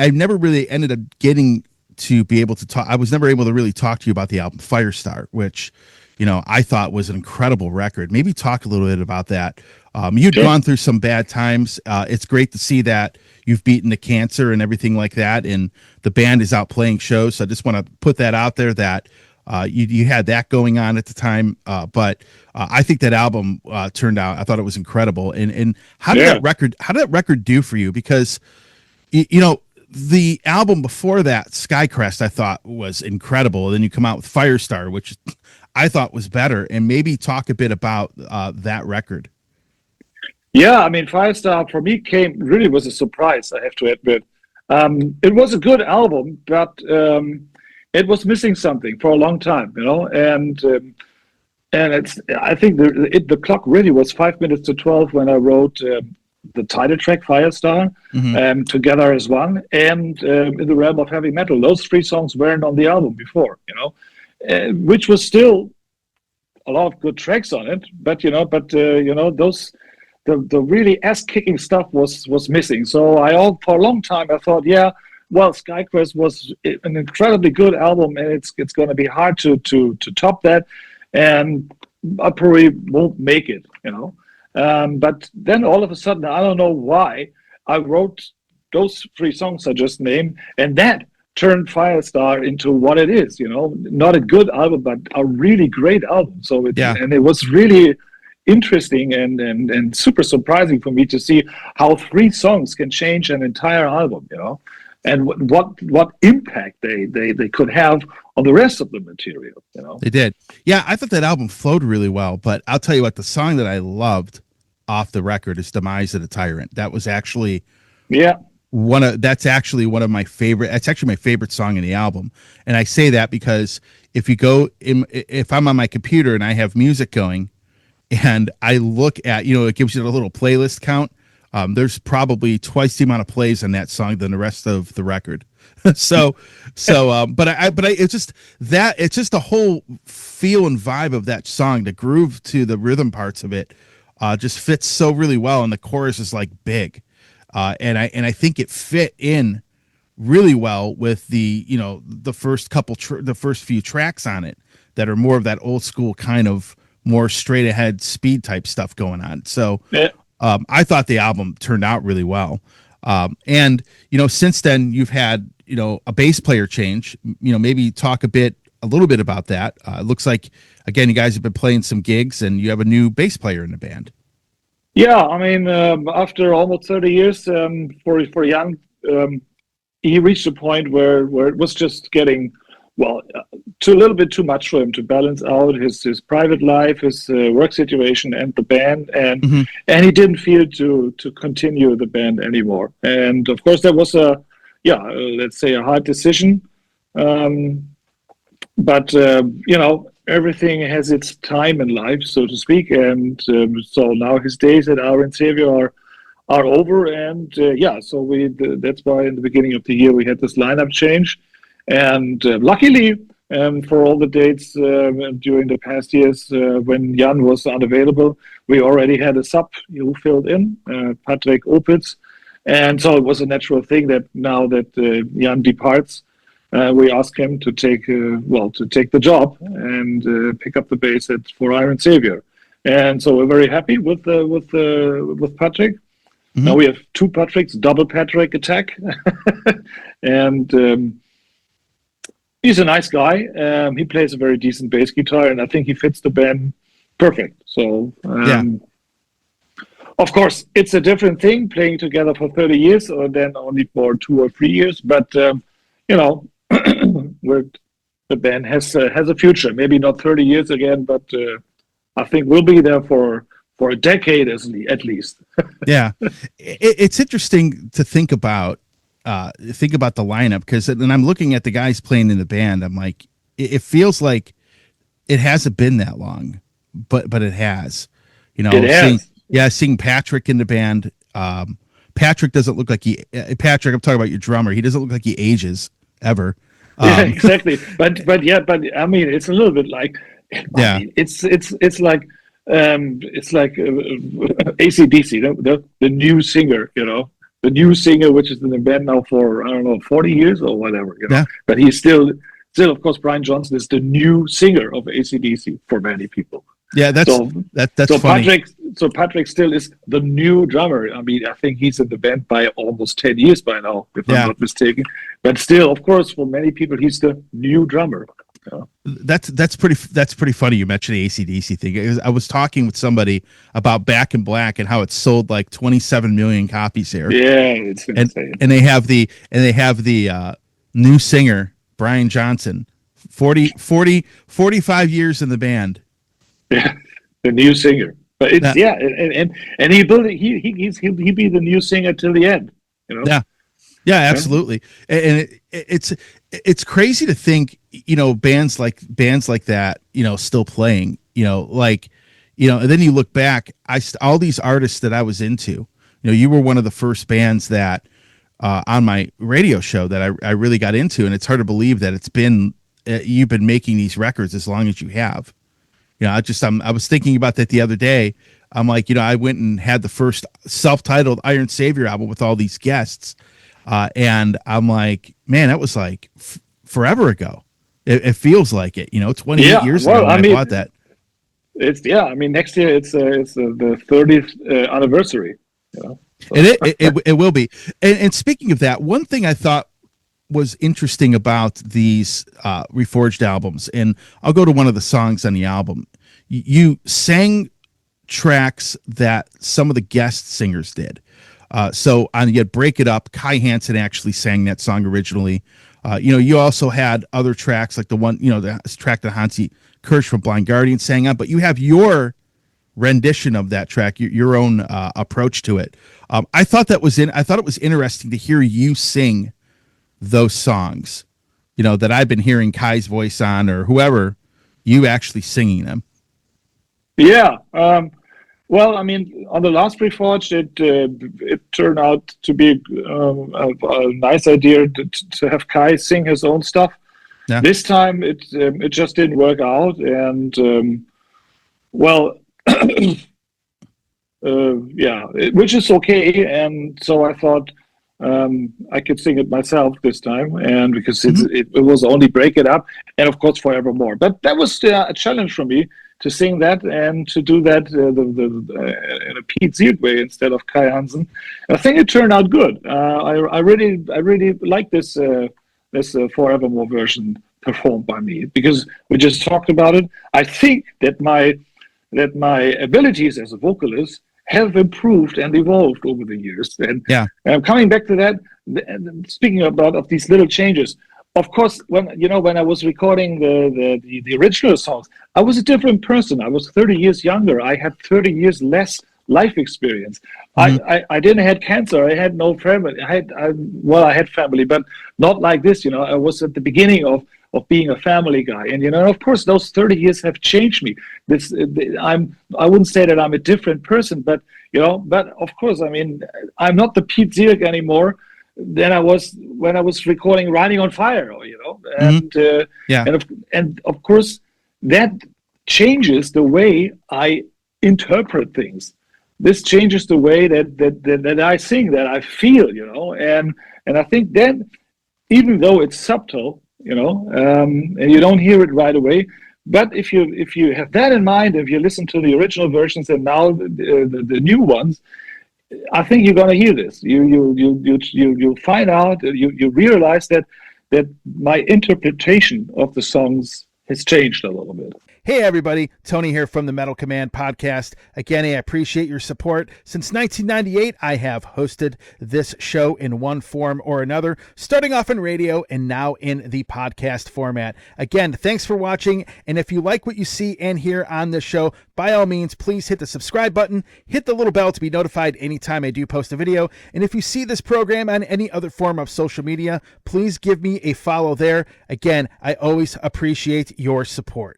I never really ended up getting to be able to talk. I was never able to really talk to you about the album Firestar, which, I thought was an incredible record. Maybe talk a little bit about that. You'd gone through some bad times. It's great to see that you've beaten the cancer and everything like that, and the band is out playing shows. So I just want to put that out there that you had that going on at the time. But I think that album turned out. I thought it was incredible. And how did that record do for you? Because the album before that, Skycrest, I thought was incredible. And then you come out with Firestar, which I thought was better. And maybe talk a bit about that record. Yeah, I mean, Firestar for me really was a surprise, I have to admit. It was a good album, but it was missing something for a long time, and I think the clock really was 5 minutes to 12 when I wrote the title track Firestar, Together as One, and In the Realm of Heavy Metal. Those three songs weren't on the album before, which was still a lot of good tracks on it, but those the really ass-kicking stuff was missing. So for a long time I thought, Skycrest was an incredibly good album, and it's going to be hard to top that, and I probably won't make it, But then all of a sudden, I don't know why, I wrote those three songs I just named, and that turned Firestar into what it is, not a good album, but a really great album. So and it was really interesting and super surprising for me to see how three songs can change an entire album, and what impact they could have on the rest of the material, They did. Yeah, I thought that album flowed really well, but I'll tell you what, the song that I loved off the record is Demise of the Tyrant. That was actually that's actually one of my favorite. That's actually my favorite song in the album. And I say that because if I'm on my computer and I have music going and I look at, it gives you a little playlist count. There's probably twice the amount of plays on that song than the rest of the record. But it's just the whole feel and vibe of that song, the groove to the rhythm parts of it, just fits so really well. And the chorus is like big. And I think it fit in really well with the first few tracks on it that are more of that old school kind of more straight ahead speed type stuff going on. So, I thought the album turned out really well. And since then you've had, a bass player change, maybe talk a little bit about that. It looks like, again, you guys have been playing some gigs and you have a new bass player in the band. Yeah. I mean, after almost 30 years, for Jan, he reached a point where it was just getting, a little bit too much for him to balance out his private life, his work situation, and the band, and he didn't feel to continue the band anymore. And of course, that was let's say a hard decision. But everything has its time in life, so to speak. And so now his days at Iron Savior are over, and so that's why in the beginning of the year we had this lineup change. And luckily, for all the dates during the past years when Jan was unavailable, we already had a sub who filled in, Patrick Opitz. And so it was a natural thing that now that Jan departs, we asked him to take the job and pick up the bass for Iron Savior. And so we're very happy with Patrick. Now we have two Patricks, double Patrick attack. And he's a nice guy. He plays a very decent bass guitar, and I think he fits the band perfect. So, of course, it's a different thing playing together for 30 years than only for 2 or 3 years. But the band has a future. Maybe not 30 years again, but I think we'll be there for a decade at least. Yeah, it's interesting to think about the lineup, because when I'm looking at the guys playing in the band, I'm like, it feels like it hasn't been that long, but it has. Seeing Patrick in the band. Patrick doesn't look like Patrick, I'm talking about your drummer. He doesn't look like he ages ever. Yeah, exactly. But I mean, it's a little bit like, it's like AC/DC, the new singer, the new singer, which is in the band now for, I don't know, 40 years or whatever, Yeah. But he's still, of course, Brian Johnson is the new singer of AC/DC for many people. Yeah, that's funny. Patrick still is the new drummer. I mean, I think he's in the band by almost 10 years by now, if I'm not mistaken. But still, of course, for many people, he's the new drummer. That's pretty funny. You mentioned the AC/DC thing. I was talking with somebody about Back in Black and how it sold like 27 million copies here. Yeah, it's insane. And they have the new singer Brian Johnson, 45 years in the band. Yeah, the new singer. But it's and he'll be the new singer till the end. Yeah, absolutely. And it's crazy to think, bands like that, still playing, and then you look back, all these artists that I was into, you were one of the first bands that on my radio show that I really got into, and it's hard to believe that it's been you've been making these records as long as you have. I was thinking about that the other day. I'm like, I went and had the first self-titled Iron Savior album with all these guests. And I'm like, man, that was like forever ago. It feels like it, 28 years ago when I bought that. Next year it's the 30th anniversary. So. And it will be. And speaking of that, one thing I thought was interesting about these Reforged albums, and I'll go to one of the songs on the album. You sang tracks that some of the guest singers did. So on you Break It Up, Kai Hansen actually sang that song originally. You also had other tracks like the one, the track that Hansi Kirsch from Blind Guardian sang on, but you have your rendition of that track, your own approach to it. I thought it was interesting to hear you sing those songs, that I've been hearing Kai's voice on or whoever, you actually singing them. Yeah. Well, I mean, on the last Reforged, it turned out to be a nice idea to have Kai sing his own stuff. Yeah. This time, it just didn't work out, and which is okay. And so I thought I could sing it myself this time, and because it was only Break It Up, and of course Forevermore. But that was a challenge for me, to sing that and to do that in a Piet Sielck way instead of Kai Hansen. I think it turned out good. I really like this Forevermore version performed by me, because we just talked about it. I think that my abilities as a vocalist have improved and evolved over the years. And coming back to that, speaking of these little changes. Of course, when I was recording the original songs, I was a different person. I was 30 years younger. I had 30 years less life experience. I didn't have cancer. I had no family. I had family, but not like this. I was at the beginning of being a family guy, and of course, those 30 years have changed me. I wouldn't say that I'm a different person, but of course, I mean, I'm not the Piet Sielck anymore than I was when I was recording "Riding on Fire," and of course that changes the way I interpret things. This changes the way that I sing, that I feel, and I think that even though it's subtle, and you don't hear it right away, but if you have that in mind, if you listen to the original versions and now the new ones, I think you're going to hear this. You'll find out. You realize that my interpretation of the songs has changed a little bit. Hey everybody, Tony here from the Metal Command podcast. Again, I appreciate your support. Since 1998, I have hosted this show in one form or another, starting off in radio and now in the podcast format. Again, thanks for watching, and if you like what you see and hear on this show, by all means, please hit the subscribe button, hit the little bell to be notified anytime I do post a video, and if you see this program on any other form of social media, please give me a follow there. Again, I always appreciate your support.